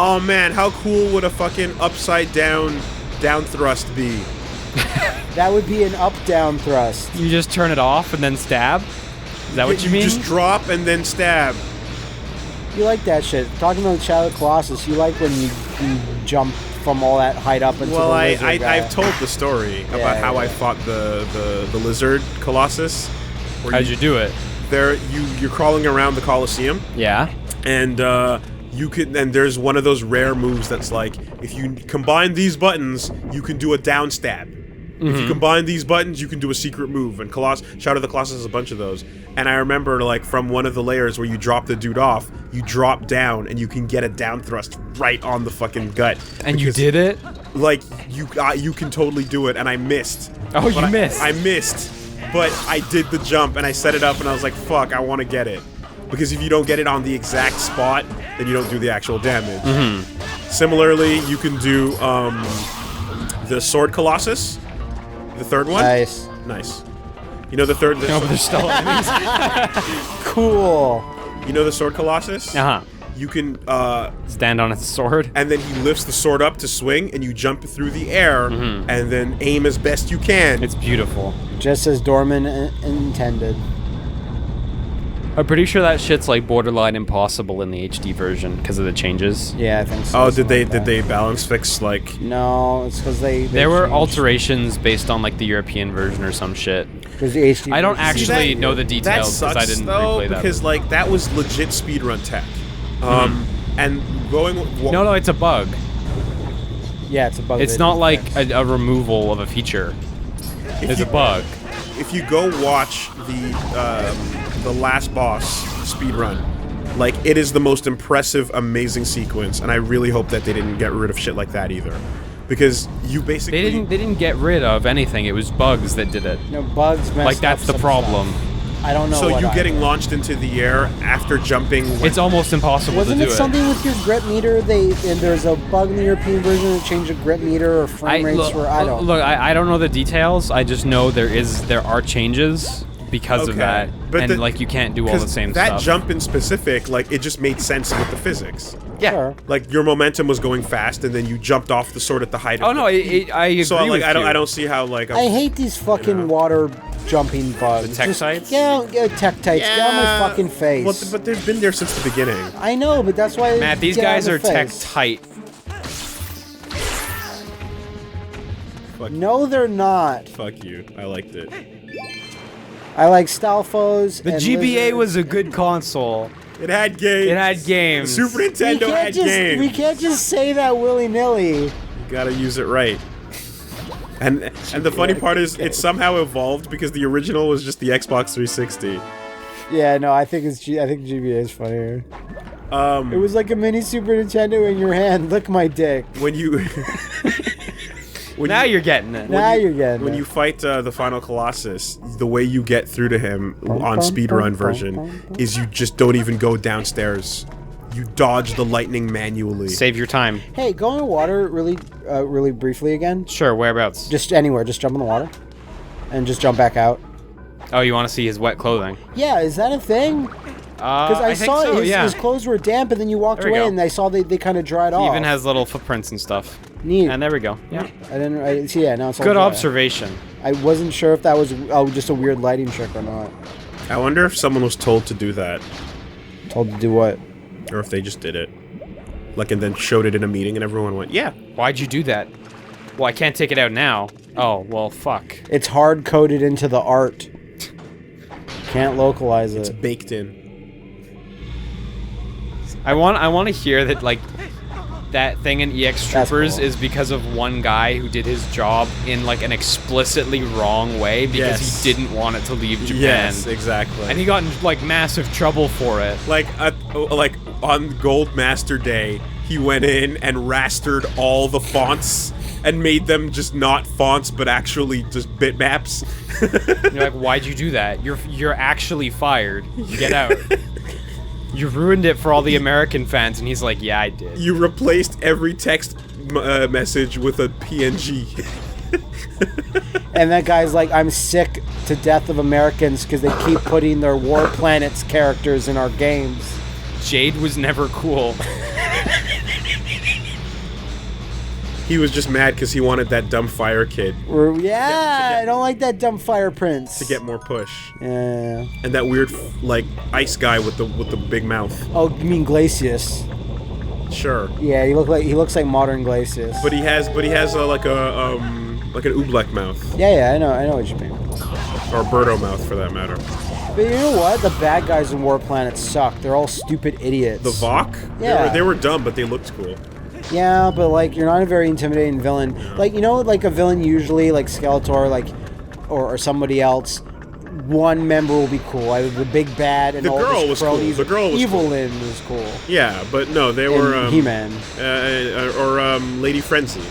Oh man, how cool would a fucking upside down thrust be? That would be an up-down thrust. You just turn it off and then stab? Is that what you mean? Just drop and then stab. You like that shit. Talking about Shadow of the Colossus, you like when you jump from all that height up into the lizard guy. I've told the story about how I fought the lizard Colossus. How'd you do it? You're crawling around the Colosseum. Yeah. And there's one of those rare moves that's like, if you combine these buttons, you can do a down stab. If you combine these buttons, you can do a secret move. And Shadow of the Colossus has a bunch of those. And I remember, like, from one of the layers where you drop the dude off, you drop down, and you can get a down thrust right on the fucking gut. And you did it? Like, you can totally do it, and I missed. Oh, you missed? I missed, but I did the jump, and I set it up, and I was like, fuck, I want to get it. Because if you don't get it on the exact spot, then you don't do the actual damage. Similarly, you can do the Sword Colossus. The third one? Nice. You know the third... No, but there's still enemies. Cool. You know the Sword Colossus? Uh-huh. You can... stand on its sword. And then he lifts the sword up to swing, and you jump through the air, and then aim as best you can. It's beautiful. Just as Dorman intended. I'm pretty sure that shit's like borderline impossible in the HD version because of the changes. Yeah, I think so. Oh, did they balance fix, like... No, it's because they There were changed. alterations based on like the European version or some shit. Because the HD I don't version- actually know the details because I didn't replay that. because like that was legit speedrun tech. And going... No, it's a bug. Yeah, it's a bug. It's not like a removal of a feature. It's a bug. If you go watch the last boss speedrun, like, it is the most impressive, amazing sequence, and I really hope that they didn't get rid of shit like that either, because you basically They didn't get rid of anything. It was bugs that did it. No, bugs messed Like that's up the some problem. stuff. I don't know. So what you I- getting launched into the air after jumping. It's almost impossible Wasn't to do it something with your grip meter? And there's a bug in the European version that changed the grip meter or frame rates for I don't. Look, I don't know the details. I just know there are changes because of that, But and like you can't do all the same that stuff. jump in specific, like, it just made sense with the physics. Yeah. Sure. Like, your momentum was going fast, and then you jumped off the sword at the height of Oh no, I agree So like with I you. don't see how, like, I hate these fucking water jumping bugs. The Tektites? Tektites. Get out of my fucking face. Well, but they've been there since the beginning. I know, but that's why. Matt, these get out guys of are the tech face. tight. No, they're not. Fuck you. I liked it. I like Stalfos. The and GBA Lizard. was a good console. It had games. It had games. Super Nintendo had games. We can't just say that willy-nilly. You gotta use it right. And the funny part is, it somehow evolved because the original was just the Xbox 360. Yeah, no, I think GBA is funnier. It was like a mini Super Nintendo in your hand. Lick my dick. When you... Now you're getting it. Now you're getting When it. you fight the final Colossus, the way you get through to him on speedrun version is you just don't even go downstairs. You dodge the lightning manually. Save your time. Hey, go in the water really briefly again. Sure, whereabouts? Just anywhere. Just jump in the water. And just jump back out. Oh, you want to see his wet clothing? Yeah, is that a thing? Because I think saw so, yeah. his clothes were damp, and then you walked There we away, go. and I saw they kind of dried He off. even has little footprints and stuff. Neat. And there we go. Yeah. Yeah, now it's all Good dry. observation. I wasn't sure if that was just a weird lighting trick or not. I wonder if someone was told to do that, Told to do what? or if they just did it. Like, and then showed it in a meeting, and everyone went, yeah. Why'd you do that? Well, I can't take it out now. Oh, well, fuck. It's hard coded into the art. Can't localize it. It's baked in. I want to hear that, like, that thing in EX That's Troopers cool. is because of one guy who did his job in, like, an explicitly wrong way because Yes. he didn't want it to leave Japan. Yes, exactly. And he got in, like, massive trouble for it. Like on Gold Master Day, he went in and rastered all the fonts and made them just not fonts, but actually just bitmaps. You're like, why'd you do that? You're actually fired. Get out. You ruined it for all the American fans. And he's like, yeah, I did. You replaced every text message with a PNG. And that guy's like, I'm sick to death of Americans because they keep putting their War Planets characters in our games. Jade was never cool. He was just mad because he wanted that dumb fire kid I don't like that dumb fire prince. to get more push. Yeah. And that weird, like, ice guy with the big mouth. Oh, you mean Glacius? Sure. Yeah, he looks like modern Glacius. But he has like an oobleck mouth. Yeah, I know what you mean. Or Birdo mouth, for that matter. But you know what? The bad guys in War Planet suck. They're all stupid idiots. The Vok? Yeah. They were dumb, but they looked cool. Yeah, but like you're not a very intimidating villain. Yeah. Like like a villain usually like Skeletor, like or somebody else. One member will be cool. Either the big bad and The all girl his was cool. cronies. The girl was Evil cool. Lyn was cool. Yeah, but no, they were He-Man. Lady Frenzy.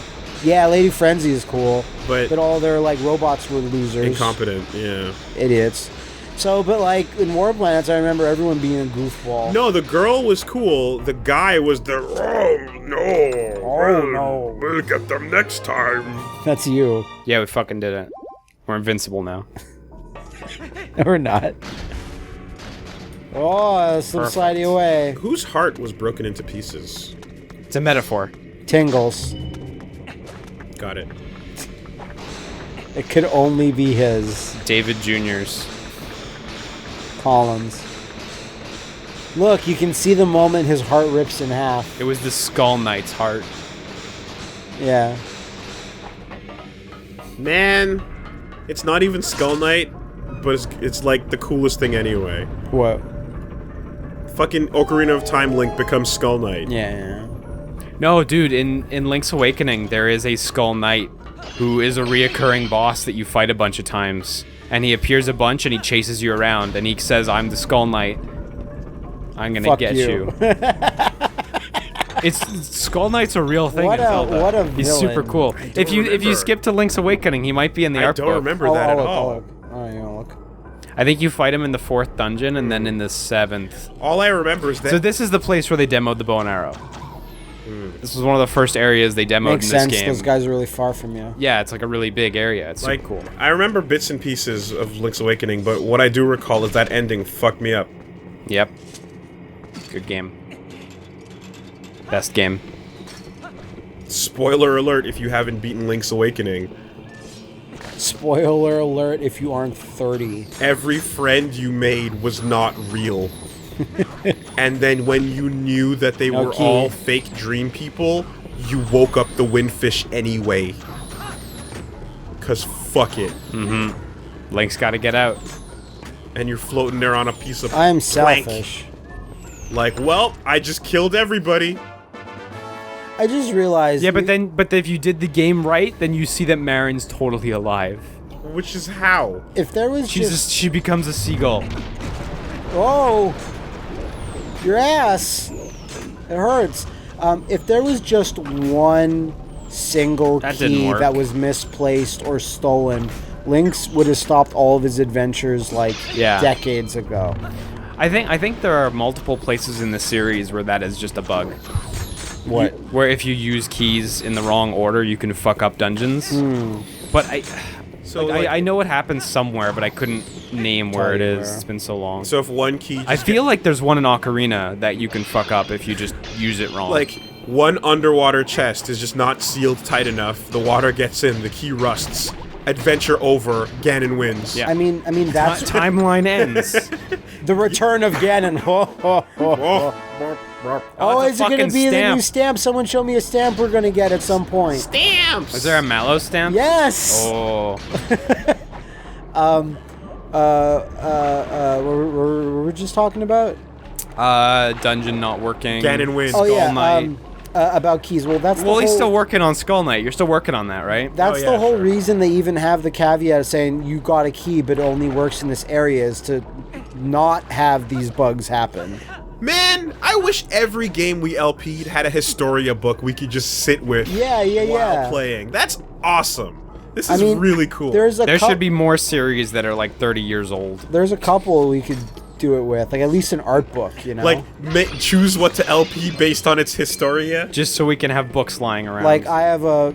Yeah, Lady Frenzy is cool. But all their like robots were losers. incompetent, yeah. Idiots. So, but like in War Planets, I remember everyone being a goofball. No, the girl was cool. The guy was the no. We'll get them next time. That's you. Yeah, we fucking did it. We're invincible now. Or not. Oh, slip slidey away. Whose heart was broken into pieces? It's a metaphor. Tingles. Got it. It could only be his. David Jr.'s. Collins. Look, you can see the moment his heart rips in half. It was the Skull Knight's heart. Yeah. Man, it's not even Skull Knight, but it's like the coolest thing anyway. What? Fucking Ocarina of Time Link becomes Skull Knight. Yeah. No, dude, in Link's Awakening, there is a Skull Knight who is a reoccurring boss that you fight a bunch of times. And he appears a bunch and he chases you around and he says, "I'm the Skull Knight. I'm gonna Fuck get you." It's Skull Knight's a real thing in Zelda. What a He's villain. super cool. If you remember. skip to Link's Awakening, he might be in the I art don't book. remember that at I'll all. look. Oh, you wanna look. I think you fight him in the 4th dungeon and then in the 7th. All I remember is that. So this is the place where they demoed the bow and arrow. This was one of the first areas they demoed Makes in this sense. game. Those guys are really far from you. Yeah, it's like a really big area. It's like, super cool. I remember bits and pieces of Link's Awakening, but what I do recall is that ending fucked me up. Yep. Good game. Best game. Spoiler alert if you haven't beaten Link's Awakening. Spoiler alert if you aren't 30. Every friend you made was not real. And then when you knew that they were Okay. all fake dream people, you woke up the windfish anyway. Cause fuck it. Link's got to get out. And you're floating there on a piece of I'm plank. selfish. Like, well, I just killed everybody. I just realized. Yeah, but if you did the game right, then you see that Marin's totally alive. Which is how? if there was She becomes a seagull. Oh! Your ass! It hurts. If there was just one single That didn't key work. that was misplaced or stolen, Lynx would have stopped all of his adventures like Yeah. decades ago. I think there are multiple places in the series where that is just a bug. What? Where if you use keys in the wrong order, you can fuck up dungeons. But I know it happens somewhere, but I couldn't name where it you is. where. It's been so long. So if one key I feel like there's one in Ocarina that you can fuck up if you just use it wrong. like one underwater chest is just not sealed tight enough, the water gets in, the key rusts. Adventure over, Ganon wins. Yeah. I mean that's timeline ends. the return of Ganon. Oh, that's is a it going to fucking be the new stamp. stamp? Someone show me a stamp we're going to get at some point. Stamps! Is there a Mallow stamp? Yes. Oh. What were we just talking about? Dungeon not working. Ganon wins. Oh Skull yeah, Knight. about keys. Well, that's the whole, He's still working on Skull Knight. You're still working on that, right? That's Oh, yeah, the whole sure. reason they even have the caveat saying you got a key, but it only works in this area, is to not have these bugs happen. Man, I wish every game we LP'd had a Historia book we could just sit with Yeah, while playing. That's awesome. This I is mean, really cool. There should be more series that are like 30 years old. There's a couple we could do it with, like at least an art book, you know. Like, choose what to LP based on its Historia. Just so we can have books lying around. Like I have a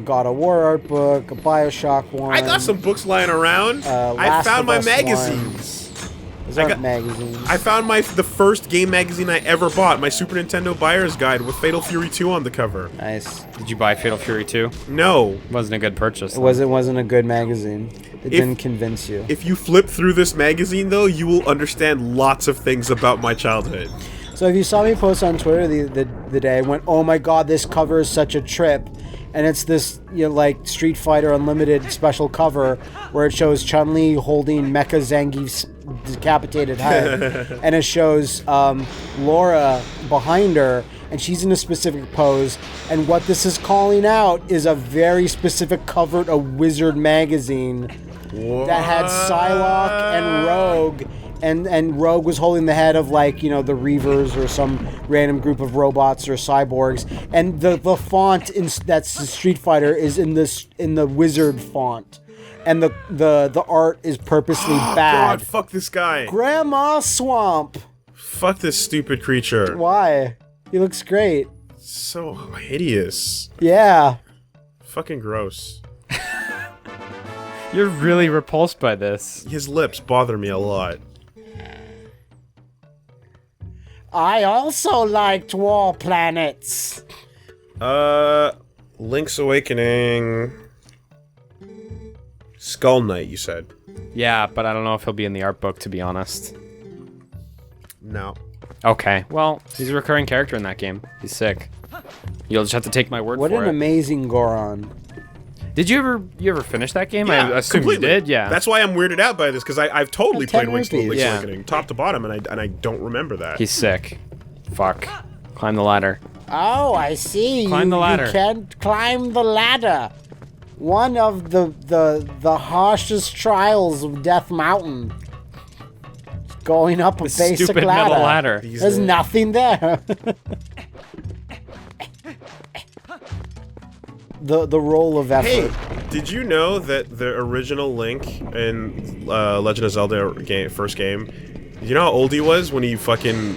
God of War art book, a BioShock one. I got some books lying around. I Last found of my Us magazines. Those aren't magazines. I found the first game magazine I ever bought, my Super Nintendo Buyer's Guide with Fatal Fury 2 on the cover. Nice. Did you buy Fatal Fury 2? No. Wasn't a good purchase. It wasn't a good magazine. It didn't convince you. If you flip through this magazine, though, you will understand lots of things about my childhood. So if you saw me post on Twitter the day, I went, oh my god, this cover is such a trip. And it's this, like, Street Fighter Unlimited special cover where it shows Chun-Li holding Mecha Zangief's decapitated head. And it shows Laura behind her, and she's in a specific pose. And what this is calling out is a very specific cover of Wizard magazine that had Psylocke and Rogue. And Rogue was holding the head of, like, the Reavers or some random group of robots or cyborgs, and the font that's the Street Fighter is in the Wizard font, and the art is purposely bad. God, fuck this guy. Grandma Swamp. Fuck this stupid creature. Why? He looks great. So hideous. Yeah. Fucking gross. You're really repulsed by this. His lips bother me a lot. I also liked War Planets. Link's Awakening. Skull Knight, you said. Yeah, but I don't know if he'll be in the art book, to be honest. No. Okay, well, he's a recurring character in that game. He's sick. You'll just have to take my word for it. What an amazing Goron. Did you ever finish that game? Yeah, I assume completely. you did, yeah. That's why I'm weirded out by this, because I've totally played Link's rupees. Awakening, top to bottom, and I don't remember that. He's sick. Fuck. Climb the ladder. Oh, I see. Climb the ladder. You can't climb the ladder. One of the harshest trials of Death Mountain. Going up a basic Stupid ladder. metal ladder. There's nothing there. the role of effort. Hey, did you know that the original Link in Legend of Zelda first game, you know how old he was when he fucking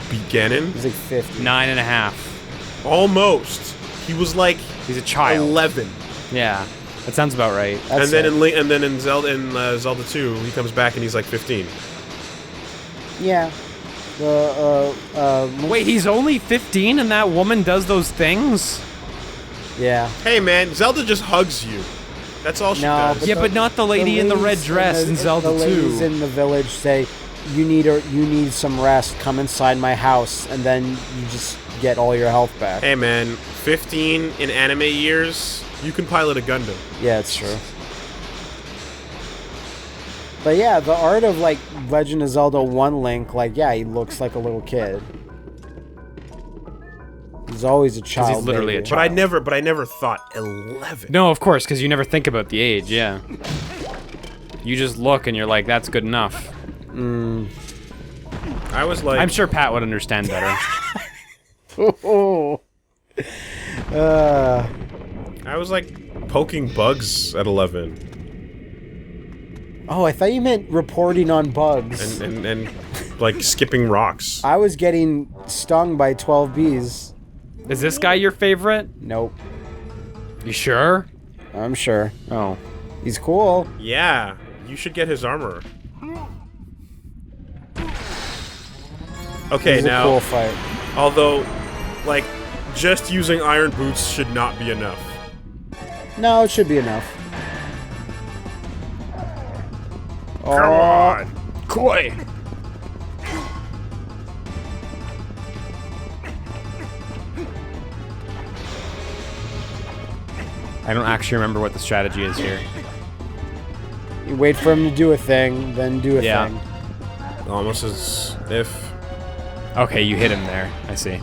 beat Ganon? He's like 50. 9.5. Almost. He was like He's a child. 11. Yeah, that sounds about right. That's and then it. in Zelda 2, he comes back and he's like 15. Yeah. Wait, he's only 15 and that woman does those things? Yeah. Hey man, Zelda just hugs you. That's all she does. but Yeah, but not the lady in the red ladies dress in Zelda the 2. ladies in the village say, you need some rest, come inside my house, and then you just get all your health back. Hey man, 15 in anime years, you can pilot a Gundam. Yeah, it's true. But yeah, the art of, like, Legend of Zelda 1 Link, like, yeah, he looks like a little kid. He's always a child. he's literally baby. a child. But I never thought 11. No, of course, because you never think about the age, yeah. You just look and you're like, that's good enough. I was like, I'm sure Pat would understand better. Oh. I was like poking bugs at 11. Oh, I thought you meant reporting on bugs. And like skipping rocks. I was getting stung by 12 bees. Is this guy your favorite? Nope. You sure? I'm sure. Oh. He's cool. Yeah, you should get his armor. Okay, He's now, a cool fight. although, like, just using iron boots should not be enough. No, it should be enough. Come on! Koi! I don't actually remember what the strategy is here. You wait for him to do a thing, then do a Yeah. thing. Almost as if... Okay, you hit him there. I see.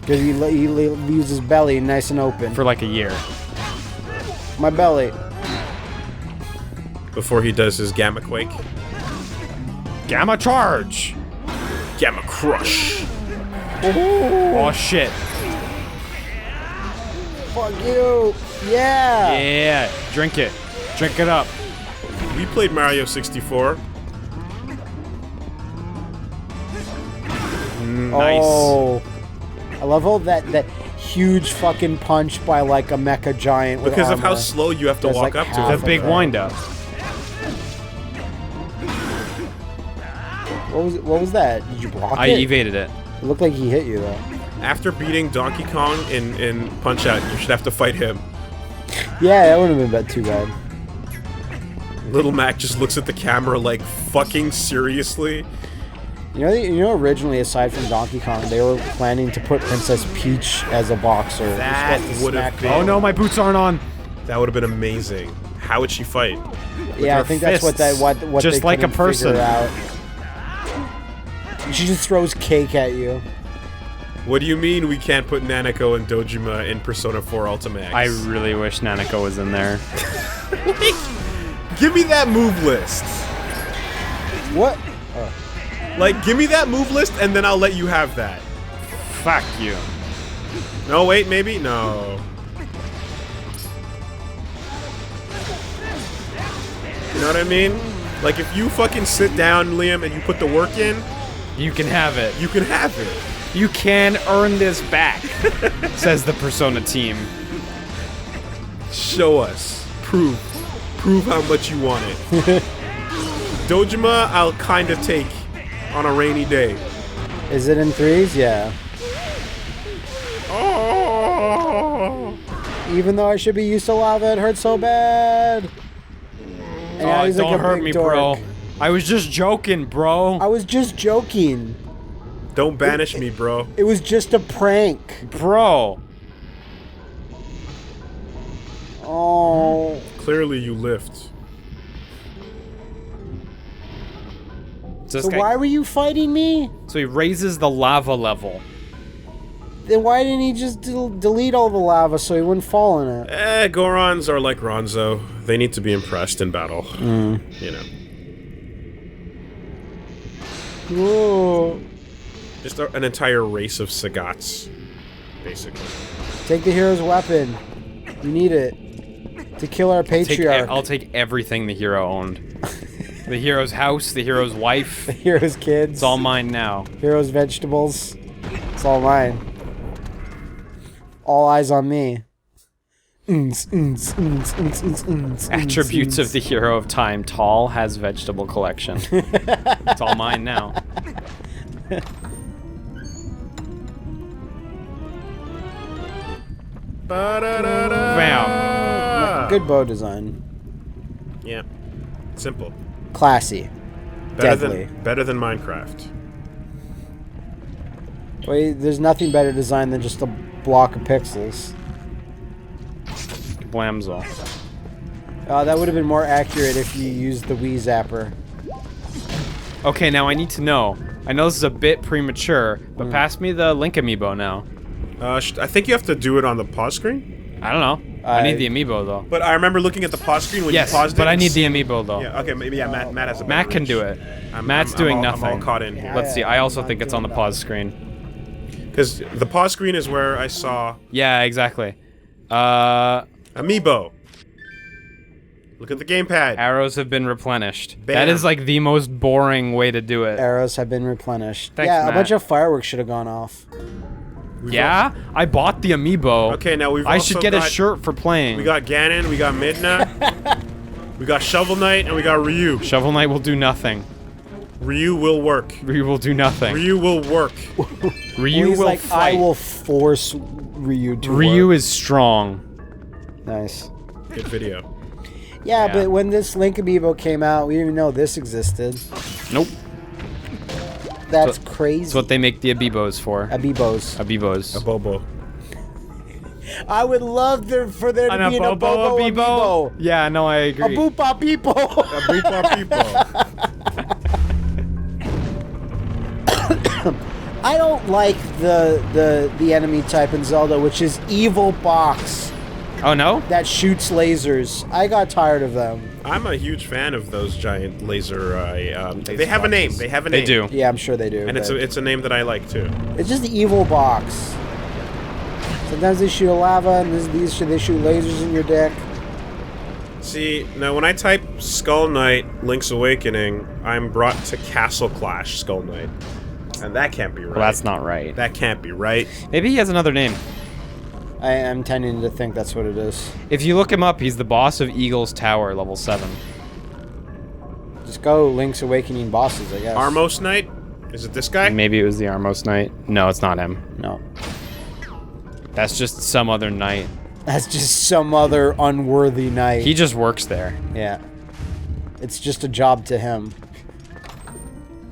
Because he leaves his belly nice and open. For like a year. My belly. Before he does his Gamma Quake. Gamma charge! Gamma Crush! Oh shit. Fuck you! Yeah! Yeah, drink it. Drink it up. We played Mario 64. Nice. Oh. I love all that huge fucking punch by like a mecha giant with Because of how armor. slow you have to There's, walk like, up half to The it. big that. wind up. What was that? Did you block I it? evaded it. It looked like he hit you though. After beating Donkey Kong in Punch-Out, you should have to fight him. Yeah, that wouldn't have been too bad. Little Mac just looks at the camera like, fucking seriously? You know, originally, aside from Donkey Kong, they were planning to put Princess Peach as a boxer. That You're supposed to would have smack been... her. Oh no, my boots aren't on. That would have been amazing. How would she fight? Yeah, I her think that's what fists. what Just they like a couldn't person. figure out. She just throws cake at you. What do you mean we can't put Nanako and Dojima in Persona 4 Ultimax? I really wish Nanako was in there. Give me that move list. What? Like, give me that move list, and then I'll let you have that. Fuck you. No, wait, maybe? No. You know what I mean? Like, if you fucking sit down, Liam, and you put the work in, You can have it. you can have it. You can earn this back, says the Persona team. Show us. Prove. Prove how much you want it. Dojima, I'll kind of take on a rainy day. Is it in threes? Yeah. Oh. Even though I should be used to lava, it hurts so bad. And now he's like Don't a hurt big me, dork. bro. I was just joking, bro. I was just joking. Don't banish me, bro. It was just a prank. Bro. Oh. Clearly you lift. This So guy- why were you fighting me? So he raises the lava level. Then why didn't he just delete all the lava so he wouldn't fall in it? Gorons are like Ronzo. They need to be impressed in battle. You know. Whoa. Just an entire race of Sagats, basically. Take the hero's weapon. You need it. To kill our patriarch. I'll take everything the hero owned. The hero's house, the hero's wife. Hero's kids. It's all mine now. Hero's vegetables. It's all mine. All eyes on me. Attributes of the hero of time. Tall, has vegetable collection. It's all mine now. Bam. Good bow design. Yeah. Simple. Classy. Deadly. Better than Minecraft. Wait, there's nothing better designed than just a block of pixels. Blamzo. That would have been more accurate if you used the Wii Zapper. Okay, now I need to know. I know this is a bit premature, but pass me the Link amiibo now. I think you have to do it on the pause screen. I don't know. I need the amiibo though. But I remember looking at the pause screen when Yes, you paused it. but I need the amiibo though. Yeah, okay, maybe Matt has a Matt better can do reach. it. Matt's doing nothing. I'm all caught in here. Let's see. I also think it's on the pause screen. Because the pause screen is where I saw Yeah, exactly. Amiibo. Look at the gamepad. Arrows have been replenished. Bam. That is like the most boring way to do it. Arrows have been replenished. Thanks, yeah, Matt. a bunch of fireworks should have gone off. Yeah, I bought the amiibo. Okay, now we've I also should get a got- shirt for playing. We got Ganon, we got Midna, we got Shovel Knight, and we got Ryu. Shovel Knight will do nothing. Ryu will work. Ryu will do nothing. Ryu will work. Ryu He's will like, fight. I will force Ryu to Ryu work. is strong. Nice. Good video. Yeah, Yeah. but when this Link amiibo came out, we didn't even know this existed. Nope. That's crazy. That's what they make the amiibos for. Amiibos. Amiibos. A Bobo. I would love for there to be a Bobo amiibo. Yeah, no, I A agree. Boopa Beepo. A Beepa People. I don't like the enemy type in Zelda, which is Evil Box Oh no? that shoots lasers. I got tired of them. I'm a huge fan of those giant laser. They have a name. They have a name. They do. Yeah, I'm sure they do. And but it's a name that I like too. it's just the Evil Box. Sometimes they shoot lava, and they shoot lasers in your dick. See, now when I type Skull Knight Link's Awakening, I'm brought to Castle Clash Skull Knight. And that can't be right. Well, that's not right. That can't be right. Maybe he has another name. I am tending to think that's what it is. If you look him up, he's the boss of Eagle's Tower, level 7. Just go Link's Awakening bosses, I guess. Armos Knight? Is it this guy? Maybe it was the Armos Knight. No, it's not him. No. That's just some other knight. That's just some other unworthy knight. He just works there. Yeah. It's just a job to him.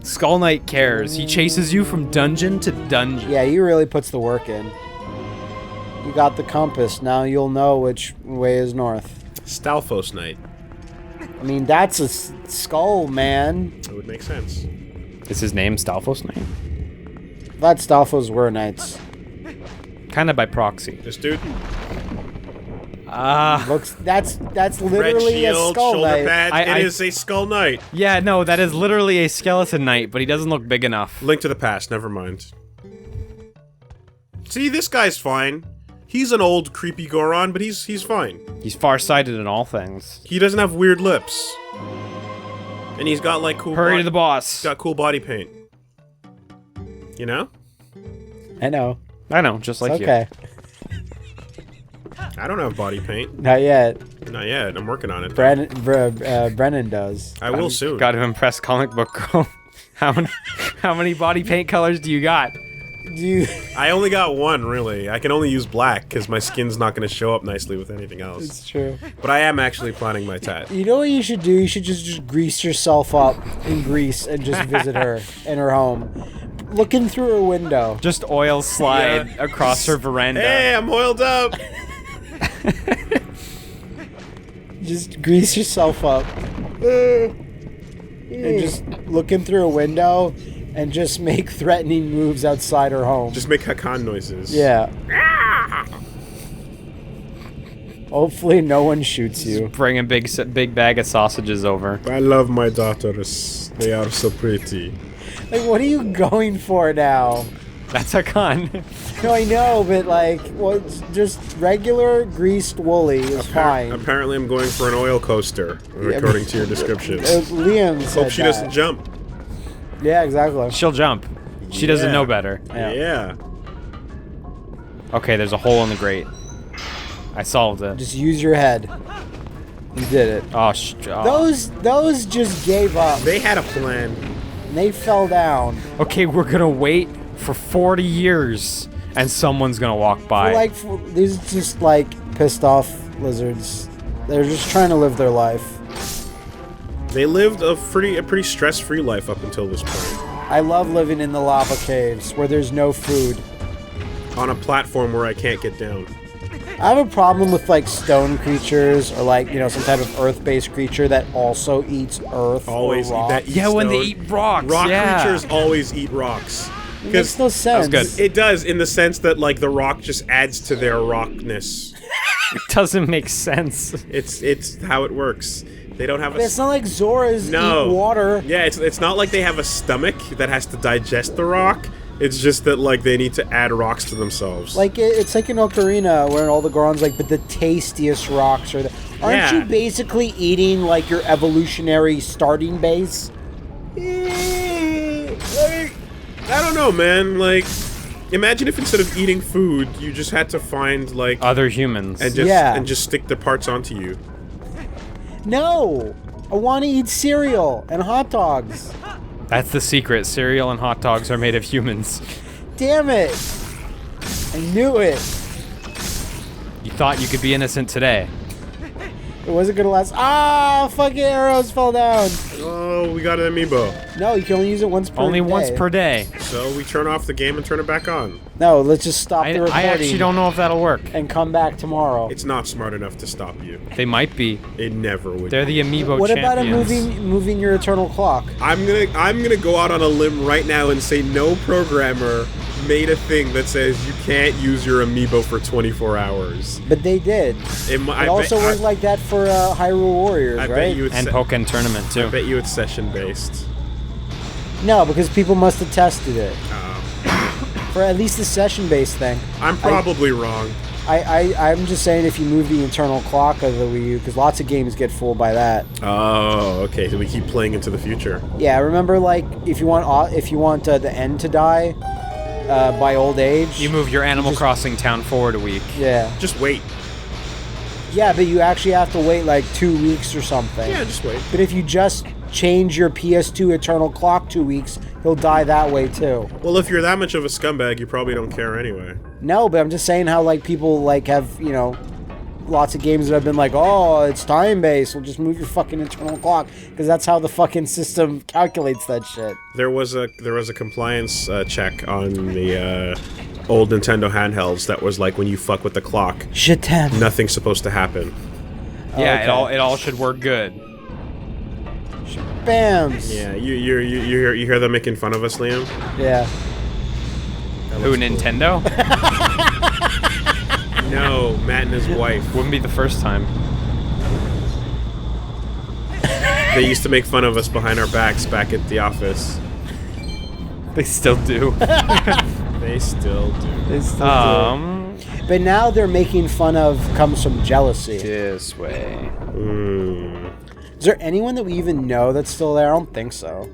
Skull Knight cares. He chases you from dungeon to dungeon. Yeah, he really puts the work in. You got the compass. Now you'll know which way is north. Stalfos Knight. I mean, that's a skull, man. That would make sense. Is his name Stalfos Knight? That Stalfos were knights. Kind of by proxy. This dude? Looks. That's Red literally a shield, skull shoulder knight. pads. It is a Skull Knight. Yeah, no, that is literally a skeleton knight, but he doesn't look big enough. Link to the Past, never mind. See, this guy's fine. He's an old, creepy Goron, but he's fine. He's farsighted in all things. He doesn't have weird lips. And he's got, like, cool Hurry to the boss. He's got cool body paint. You know? I know. I know, just like It's okay. I don't have body paint. Not yet. Not yet. I'm working on it. Brennan does. I will soon. Got to impress comic book girl. How many body paint colors do you got? Do you? I only got one, really. I can only use black, because my skin's not going to show up nicely with anything else. It's true. But I am actually planning my tat. You know what you should do? You should just grease yourself up in grease and just visit her in her home. Looking through her window. Just oil slide across her veranda. Hey, I'm oiled up! Just grease yourself up. And just looking through a window and just make threatening moves outside her home. Just make Hakan noises. Yeah. Hopefully no one shoots you. Bring a big bag of sausages over. I love my daughters. They are so pretty. Like, what are you going for now? That's a gun. No, I know, but like, well, it's just regular greased woolly is fine. Apparently I'm going for an oil coaster, according to your descriptions. Liam said Hope she that. doesn't jump. Yeah, exactly. She'll jump. She doesn't know better. Yeah. Okay, there's a hole in the grate. I solved it. Just use your head. You did it. Oh, Those just gave up. They had a plan. And they fell down. Okay, we're gonna wait for 40 years, and someone's gonna walk by. These just like pissed off lizards. They're just trying to live their life. They lived a pretty stress-free life up until this point. I love living in the lava caves where there's no food. On a platform where I can't get down. I have a problem with like stone creatures or like, you know, some type of earth-based creature that also eats earth. Always or eat rock. that. Yeah, when they eat rocks. Rock yeah. creatures always eat rocks. It makes no sense. That was good. It does, in the sense that like the rock just adds to their rockness. It doesn't make sense. It's how it works. They don't have a. It's not like Zoras eat water. Yeah, it's not like they have a stomach that has to digest the rock. It's just that like they need to add rocks to themselves. Like it's like an ocarina where all the Gorons like, but the tastiest rocks are the. Aren't you basically eating like your evolutionary starting base? I don't know, man. Like, imagine if instead of eating food, you just had to find like Other humans. and just stick the parts onto you. No, I want to eat cereal and hot dogs. That's the secret. Cereal and hot dogs are made of humans. Damn it! I knew it. You thought you could be innocent today. It wasn't gonna last. Ah, fucking arrows fell down. Oh, we got an amiibo. No, you can only use it once per day. Only once per day. So we turn off the game and turn it back on. No, let's just stop the recording. I actually don't know if that'll work. And come back tomorrow. It's not smart enough to stop you. They might be. It never would. They're the amiibo What about champions. moving your eternal clock? I'm gonna go out on a limb right now and say no programmer made a thing that says you can't use your amiibo for 24 hours. But they did. It also worked like that for Hyrule Warriors, I right? bet you it's And Pokken Tournament, too. I bet you it's session based. No, because people must have tested it. For at least the session-based thing. I'm probably wrong. I'm just saying if you move the internal clock of the Wii U, because lots of games get fooled by that. Oh, okay. So we keep playing into the future. Yeah, remember, like, if you want the end to die by old age. You move your Animal Crossing town forward a week. Yeah. Just wait. Yeah, but you actually have to wait like 2 weeks or something. Yeah, just wait. But if you just change your PS2 eternal clock 2 weeks, he'll die that way too. Well, if you're that much of a scumbag, you probably don't care anyway. No, but I'm just saying how like people like have, you know, lots of games that have been like, oh, it's time-based, we'll just move your fucking internal clock, because that's how the fucking system calculates that shit. There was a compliance check on the old Nintendo handhelds that was like, when you fuck with the clock, Je t'aime. nothing's supposed to happen. Yeah, Okay. it all should work good. Bams. Yeah, you hear them making fun of us, Liam? Yeah. Who, Nintendo? No, Matt and his wife. Wouldn't be the first time. They used to make fun of us behind our backs back at the office. They still do. They still do. They still do. But now they're making fun of comes from jealousy. This way. Is there anyone that we even know that's still there? I don't think so.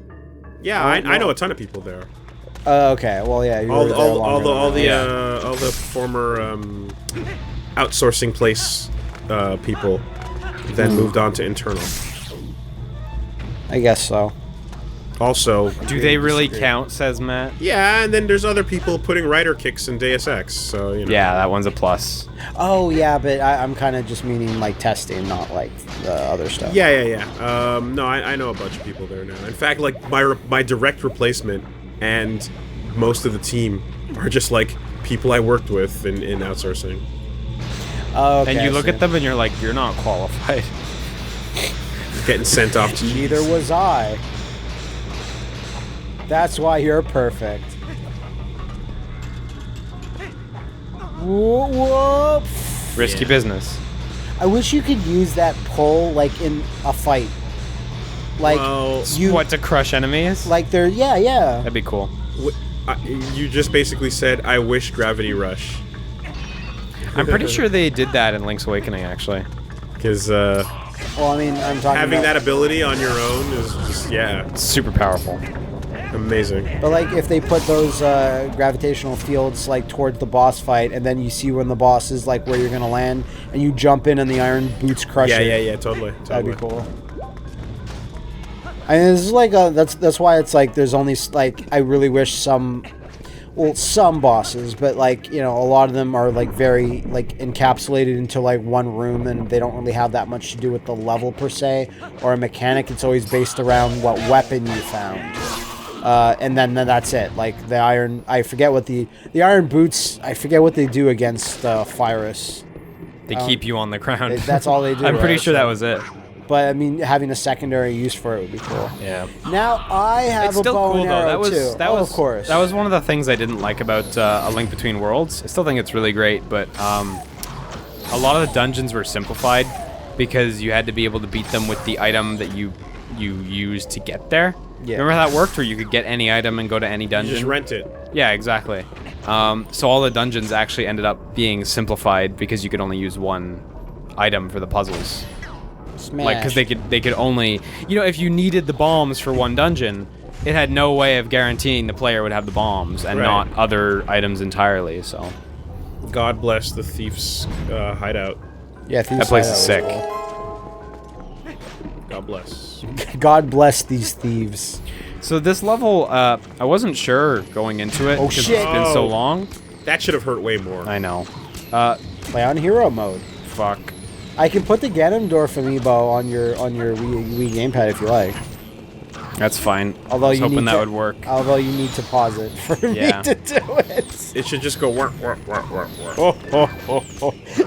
Yeah, I know a ton of people there. Okay, well, yeah. You were there longer than that. All the former outsourcing place people then moved on to internal. I guess so. Also, Do they really count, says Matt? Yeah, and then there's other people putting rider kicks in Deus Ex, so, you know. Yeah, that one's a plus. Oh, yeah, but I'm kind of just meaning, like, testing, not, like, the other stuff. Yeah. No, I know a bunch of people there now. In fact, like, my direct replacement and most of the team are just, like, people I worked with in outsourcing. Oh, okay, And you I look see. at them and you're like, you're not qualified. Getting sent off to Neither was I. That's why you're perfect. Whoop. Risky business. I wish you could use that pull, like, in a fight. Like, Well, What, to crush enemies? like they're, yeah. That'd be cool. you just basically said, I wish Gravity Rush. I'm pretty sure they did that in Link's Awakening, actually. Because Well, I mean, I'm talking having about, that ability on your own is just, yeah, It's super powerful. amazing. But, like, if they put those gravitational fields, like, towards the boss fight, and then you see when the boss is, like, where you're gonna land, and you jump in and the iron boots crush it. Yeah, totally. That'd be cool. I mean, this is like that's why it's like there's only like I really wish some bosses, but like, you know, a lot of them are like very like encapsulated into like one room, and they don't really have that much to do with the level per se or a mechanic. It's always based around what weapon you found, and then that's it. Like the iron, I forget what the iron boots. I forget what they do against Fyrus. They keep you on the ground. That's all they do. I'm pretty right? sure that was it. But I mean, having a secondary use for it would be cool. Yeah. Now I have It's a still bow cool and though. arrow That was too. that was of course. That was one of the things I didn't like about A Link Between Worlds. I still think it's really great, but a lot of the dungeons were simplified because you had to be able to beat them with the item that you used to get there. Yeah. Remember how that worked, where you could get any item and go to any You dungeon? just rent it. Yeah, exactly. So all the dungeons actually ended up being simplified because you could only use one item for the puzzles. Smash. Like, because they could only, you know, if you needed the bombs for one dungeon, it had no way of guaranteeing the player would have the bombs and Right. not other items entirely. So God bless the thief's hideout. Yeah, that place is sick. God bless. God bless these thieves. So this level, I wasn't sure going into it Oh, because shit. it's been so Oh. long. That should have hurt way more. I know. Play on hero mode. Fuck. I can put the Ganondorf amiibo on your Wii gamepad if you like. That's fine. Although I was you hoping need that to, would work. Although you need to pause it for Yeah. me to do it. It should just go work.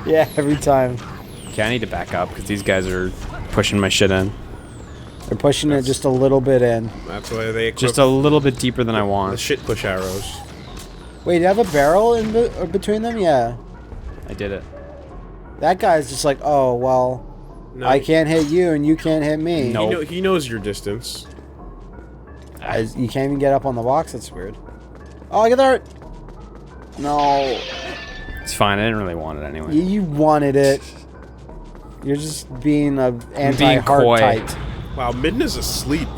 Yeah, every time. Okay, I need to back up because these guys are pushing my shit in. They're pushing it just a little bit in. That's why they equip Just a little bit deeper than I the want. shit push arrows. Wait, do you have a barrel in between them? Yeah. I did it. That guy's just like, oh, well, No, I can't hit you and you can't hit me. No. He knows your distance. You can't even get up on the box? That's weird. Oh, I got that. No. It's fine. I didn't really want it anyway. You wanted it. You're just being a being anti-heart coy. tight. Wow, Midna's asleep.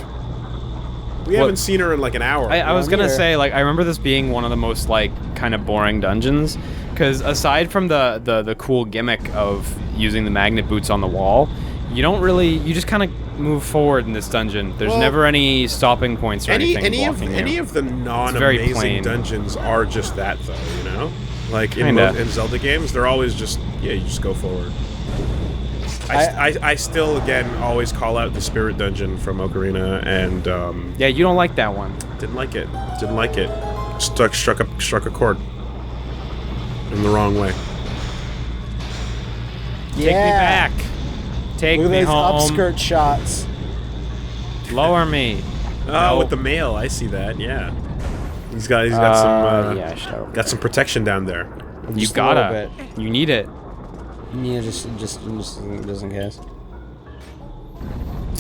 We What? haven't seen her in like an hour. I was gonna here. say, like, I remember this being one of the most, like, kind of boring dungeons, because aside from the cool gimmick of using the magnet boots on the wall, you don't really, you just kind of move forward in this dungeon. There's Well, never any stopping points or anything blocking you. Any of the very non-amazing plain. dungeons are just that, though. You know, like Kinda. in Zelda games, they're always just you just go forward. I still again always call out the Spirit Dungeon from Ocarina, and Yeah, you don't like that one. didn't like it. Didn't like it. Struck a chord in the wrong way. Take me back. Take Look me at those home. upskirt shots. Lower me. Oh, No. with the mail, I see that. Yeah, he's got some yeah, I should have- got some protection down there. You Just a little gotta. You need it. Yeah, just in case.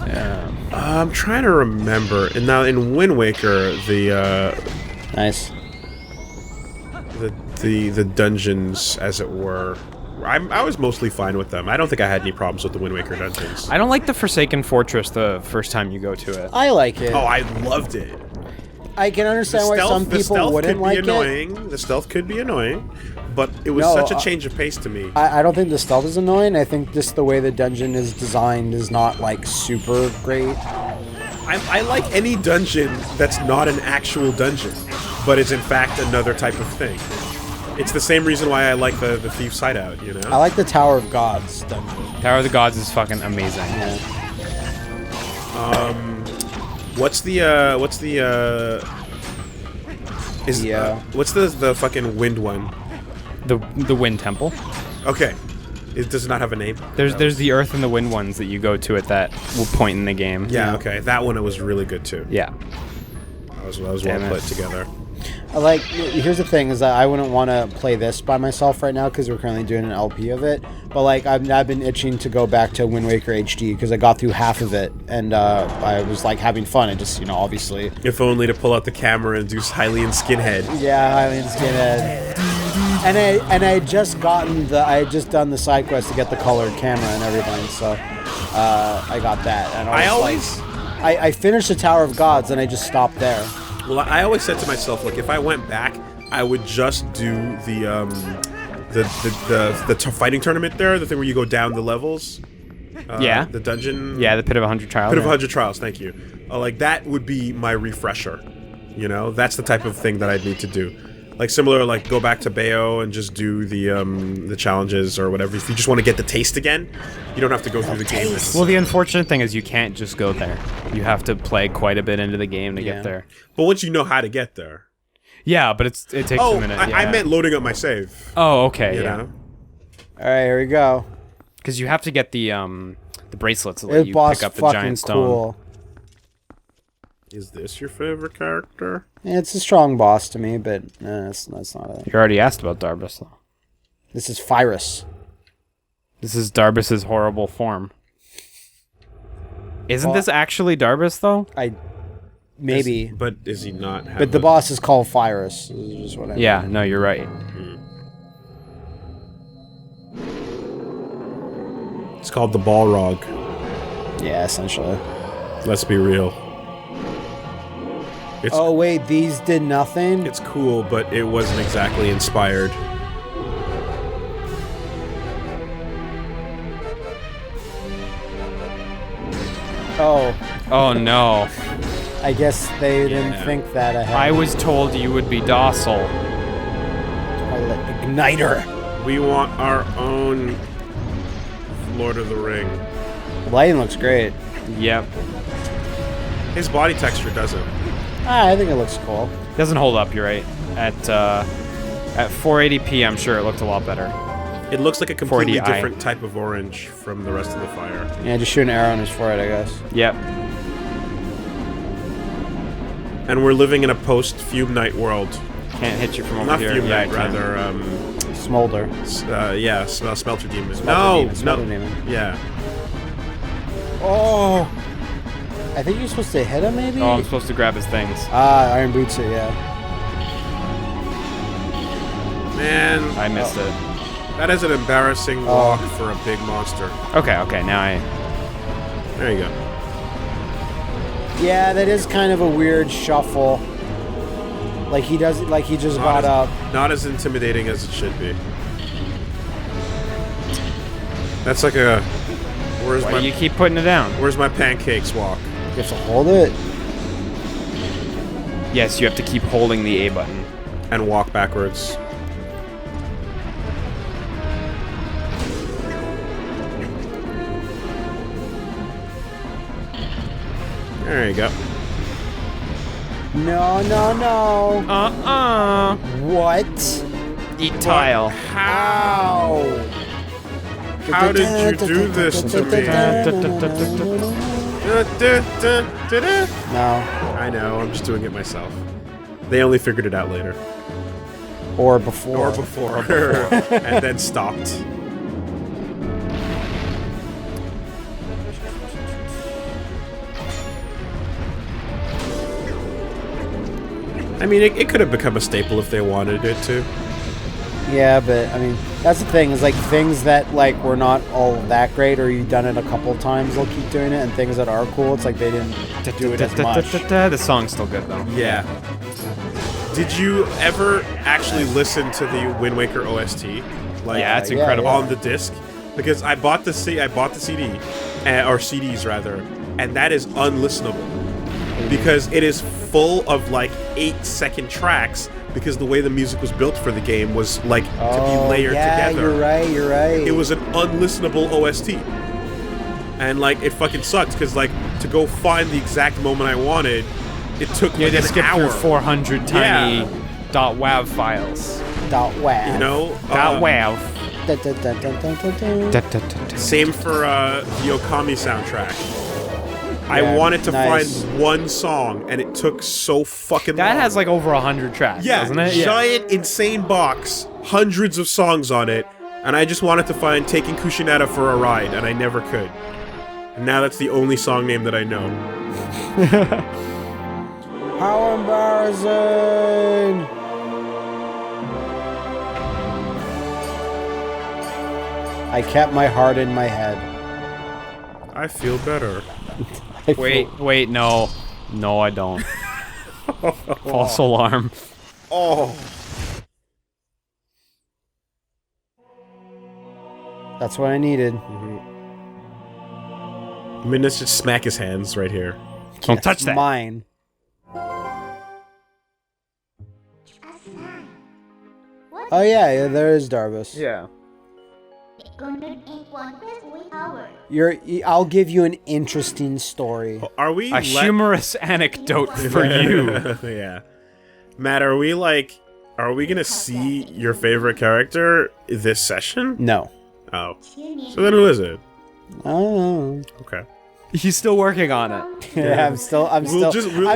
Yeah. I'm trying to remember. And now in Wind Waker, Nice. the dungeons, as it were, I was mostly fine with them. I don't think I had any problems with the Wind Waker dungeons. I don't like the Forsaken Fortress the first time you go to it. I like it. Oh, I loved it. I can understand why some the people stealth wouldn't could like be annoying. The stealth could be annoying, but it was No, such a change of pace to me. I don't think the stealth is annoying. I think just the way the dungeon is designed is not like super great. I like any dungeon that's not an actual dungeon, but is in fact another type of thing. It's the same reason why I like the Thief's Hideout, you know? I like the Tower of Gods dungeon. Tower of the Gods is fucking amazing. Yeah. What's the fucking wind one? The Wind Temple. Okay. It does not have a name. There's the Earth and the Wind ones that you go to at that point in the game. Yeah, okay. That one was really good too. Yeah. That was well Damn it. put together. Like, here's the thing: is that I wouldn't want to play this by myself right now because we're currently doing an LP of it. But like, I've been itching to go back to Wind Waker HD because I got through half of it and I was like having fun. I just, obviously. If only to pull out the camera and do Hylian Skinhead. Yeah, Hylian Skinhead. And I had just done the side quest to get the colored camera and everything, so I got that. And I finished the Tower of Gods and I just stopped there. Well, I always said to myself, like, if I went back, I would just do the fighting tournament there, the thing where you go down the levels. Yeah. The dungeon. Yeah, the Pit of 100 Trials. Pit of 100 Trials. Thank you. Like that would be my refresher. That's the type of thing that I'd need to do. Like similar, like go back to Bayo and just do the challenges or whatever. If you just want to get the taste again, you don't have to go through the game. Well, the unfortunate thing is you can't just go there. You have to play quite a bit into the game to get there. But once you know how to get there. Yeah, but it takes a minute. Yeah. I meant loading up my save. Oh, okay. You Yeah. know? All right, here we go. Because you have to get the bracelets that let This you boss pick up the fucking giant stone. cool. Is this your favorite character? Yeah, it's a strong boss to me, but that's not it. You already asked about Darbus, though. This is Pyrus. This is Darbus's horrible form. Isn't this actually Darbus, though? Maybe. But is he not? But the boss is called Pyrus. Is just what I Yeah, mean. no, you're right. It's called the Balrog. Yeah, essentially. Let's be real. It's, Oh wait, these did nothing? it's cool, but it wasn't exactly inspired. Oh, Oh, no. I guess they didn't Yeah. think that ahead. I was told you would be docile. Twilight Igniter. We want our own Lord of the Ring. Lighting looks great. Yep. His body texture doesn't. I think it looks cool. Doesn't hold up, you're right. At 480p, I'm sure it looked a lot better. It looks like a completely 480i. different type of orange from the rest of the fire. Yeah, just shoot an arrow in his forehead, I guess. Yep. And we're living in a post-Fume Night world. Can't hit you from over Not here. Fume Yeah, I Night, can. rather, Smolder. Smelter Demon. Smelter Demon. Yeah. Oh! I think you're supposed to hit him, maybe? Oh, I'm supposed to grab his things. Iron Boots it, yeah. Man, I missed it. that is an embarrassing walk for a big monster. Okay, now I... There you go. Yeah, that is kind of a weird shuffle. Like he just got up. Not as intimidating as it should be. That's like a Where's Why my do you keep putting it down? Where's my pancakes walk? You have to hold it. Yes, you have to keep holding the A button. And walk backwards. There you go. No, no, no. What? Eat tile. How? Ow. How did you do this to me? No. I know, I'm just doing it myself. They only figured it out later. Or before. Or before. And then stopped. I mean, it could have become a staple if they wanted it to. Yeah, but I mean, that's the thing, is like things that like were not all that great, or you've done it a couple times, they'll keep doing it, and things that are cool, it's like they didn't do it as much. The song's still good though. Yeah. Did you ever actually listen to the Wind Waker OST? Like, Yeah, it's incredible. on the disc, because I bought the CD, or CDs rather, and that is unlistenable because it is full of like 8-second tracks. Because the way the music was built for the game was like to be layered together. You're right. You're right. It was an unlistenable OST, and like it fucking sucks because like to go find the exact moment I wanted, it took You like had to an skip hour. through 400 tiny .wav files. .wav. You know, .wav. Same for the Okami soundtrack. I Yeah, wanted to nice. find one song, and it took so fucking long. That has like over 100 tracks, doesn't it? Giant, insane box, hundreds of songs on it, and I just wanted to find Taking Kushinada for a Ride, and I never could. And now that's the only song name that I know. How embarrassing! I kept my heart in my head. I feel better. Wait, no. No, I don't. False alarm. Oh. That's what I needed. I mean, let's just smack his hands right here. Don't touch that. Mine. Oh yeah, there is Darbus. Yeah. I'll give you an interesting story. Are we A humorous anecdote for you. Yeah. Matt, are we gonna see your favorite character this session? No. Oh. So then who is it? Oh. Okay. He's still working on it. Yeah, I'm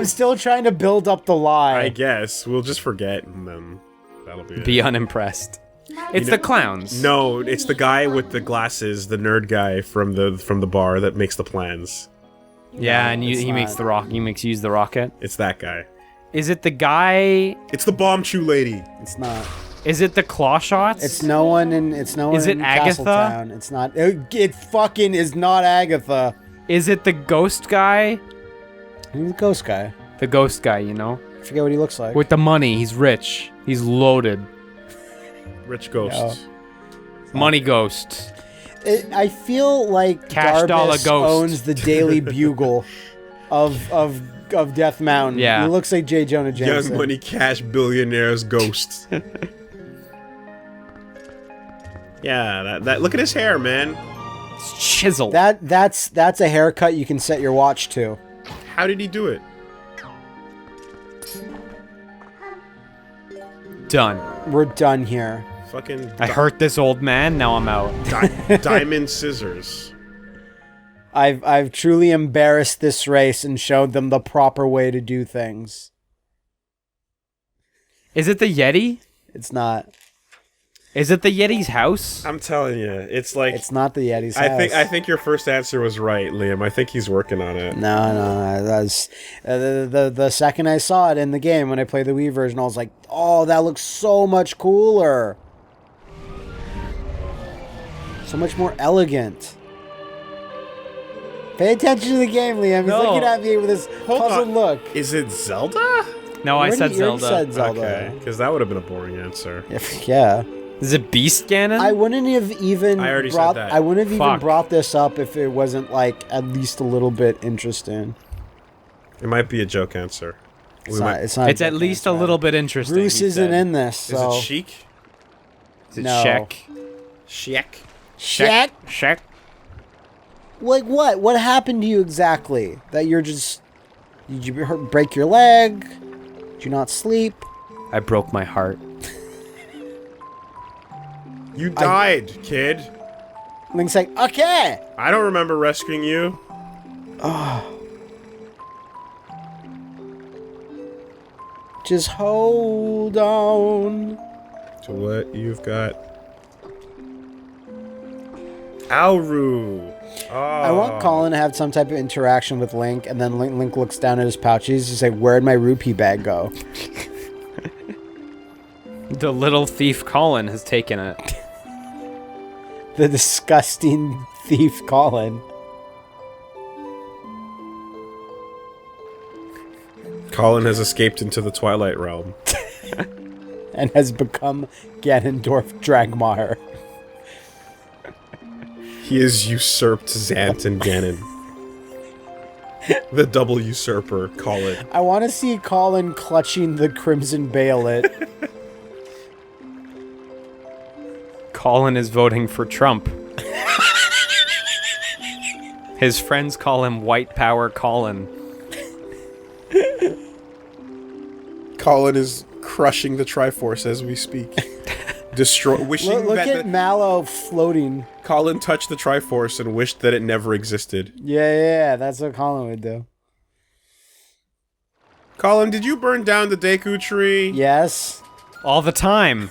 still trying to build up the lie. I guess. We'll just forget and then that'll be it. Be unimpressed. It's the clowns. No, it's the guy with the glasses, the nerd guy from the bar that makes the plans. Yeah, and it's he makes not. the rock. He makes you use the rocket. It's that guy. Is it the guy? It's the bomb chew lady. It's not. Is it the claw shots? It's no one in. It's no one. Is it in Agatha? Castletown. It's not. It fucking is not Agatha. Is it the ghost guy? Who's the ghost guy? The ghost guy, you know, I forget what he looks like. with the money. He's rich. He's loaded. Rich ghost. Money ghost. I feel like Cash Dollar Darbus Ghost. owns the Daily Bugle of Death Mountain. Yeah. He looks like J. Jonah Jameson. Young money cash billionaires ghost. Yeah, that look at his hair, man. It's chiseled. That's a haircut you can set your watch to. How did he do it? Done. We're done here. Fucking I hurt this old man. Now I'm out. diamond scissors. I've truly embarrassed this race and showed them the proper way to do things. Is it the Yeti? It's not. Is it the Yeti's house? I'm telling you, it's like It's not the Yeti's house. I think your first answer was right, Liam. I think he's working on it. No. That's the second I saw it in the game when I played the Wii version, I was like, "Oh, that looks so much cooler, so much more elegant." Pay attention to the game, Liam. He's No. looking at me with this puzzled look. Is it Zelda? No, I said You already Zelda. said Zelda. Okay, because that would have been a boring answer. Yeah. Is it Beast Ganon? I wouldn't have even I already said brought. that. I wouldn't have even Fuck. brought this up if it wasn't like at least a little bit interesting. It might be a joke answer. It's not. It's not. It's at least a little bit interesting. Bruce he isn't said. in this. Is So. it Sheik? Is it No. Shek? Sheik? Shaq? Shek? Like what? What happened to you exactly? That you're just. Did you break your leg? Did you not sleep? I broke my heart. You died, kid. Link's like, okay. I don't remember rescuing you. Just hold on. To what you've got. Auru. Oh. I want Colin to have some type of interaction with Link, and then Link looks down at his pouches. He's like, "Where'd my rupee bag go?" The little thief Colin has taken it. The disgusting thief Colin. Colin has escaped into the Twilight realm. And has become Ganondorf Dragmar. He has usurped Zant and Ganon. The double usurper, Colin. I want to see Colin clutching the Crimson Bayonet. Colin is voting for Trump. His friends call him White Power Colin. Colin is crushing the Triforce as we speak. Wishing Look that at Mallow floating. Colin touched the Triforce and wished that it never existed. Yeah, that's what Colin would do. Colin, did you burn down the Deku tree? Yes. All the time.